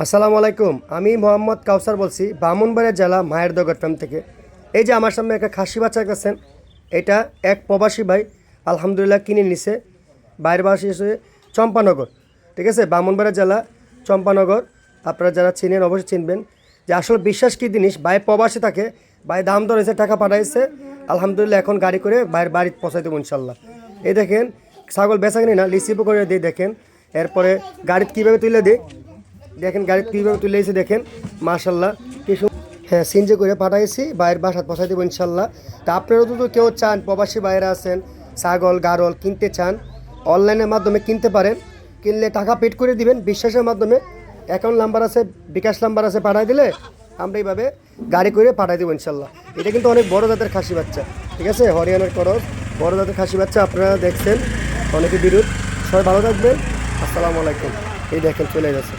আসসালামু আলাইকুম। আমি মোহাম্মদ কাউসার বলছি, ব্রাহ্মণবাড়িয়া জেলা মায়ের দগর ফার্ম থেকে। এই যে আমার সামনে একটা খাসি বাচ্চা দেখতেছেন, এটা এক প্রবাসী ভাই আলহামদুলিল্লাহ কিনে নিছে। বাইরের বাসী এসে চম্পানগর, ঠিক আছে, ব্রাহ্মণবাড়িয়া জেলা চম্পানগর। আপনারা যারা চিনেন অবশ্যই চিনবেন যে আসলে বিশ্বাস কী জিনিস। ভাই প্রবাসী থাকে, ভাই দাম ধরেছে, টাকা পাঠাইছে, আলহামদুলিল্লাহ এখন গাড়ি করে বাইরের বাড়িতে পৌঁছাই দেবো ইনশাল্লাহ। এই দেখেন ছাগল বেচা কিনি না, রিসিভও করে দিই দেখেন। এরপরে গাড়িতে কীভাবে তুলে দিই দেখেন, গাড়িতে কীভাবে তুলে এসে দেখেন মাশাল্লাহ কিছু। হ্যাঁ, সিনজে করে পাঠাইছি, বাইরের বাসাত পৌঁছাই দেবো ইনশাল্লাহ। তা আপনারা যদি কেউ চান, প্রবাসী বাইরে আছেন, ছাগল গারল কিনতে চান, অনলাইনের মাধ্যমে কিনতে পারেন। কিনলে টাকা পেড করে দিবেন বিশ্বাসের মাধ্যমে। অ্যাকাউন্ট নাম্বার আছে, বিকাশ নাম্বার আছে, পাঠাই দিলে আমরা এইভাবে গাড়ি করে পাঠাই দেবো ইনশাল্লাহ। এটা কিন্তু অনেক বড় জাতের খাসি বাচ্চা, ঠিক আছে, হরিয়ানার করস বড় জাতের খাসি বাচ্চা। আপনারা দেখছেন অনেকে বিরোধ। সবাই ভালো থাকবেন, আসসালামু আলাইকুম। এই দেখেন চলে গেছে।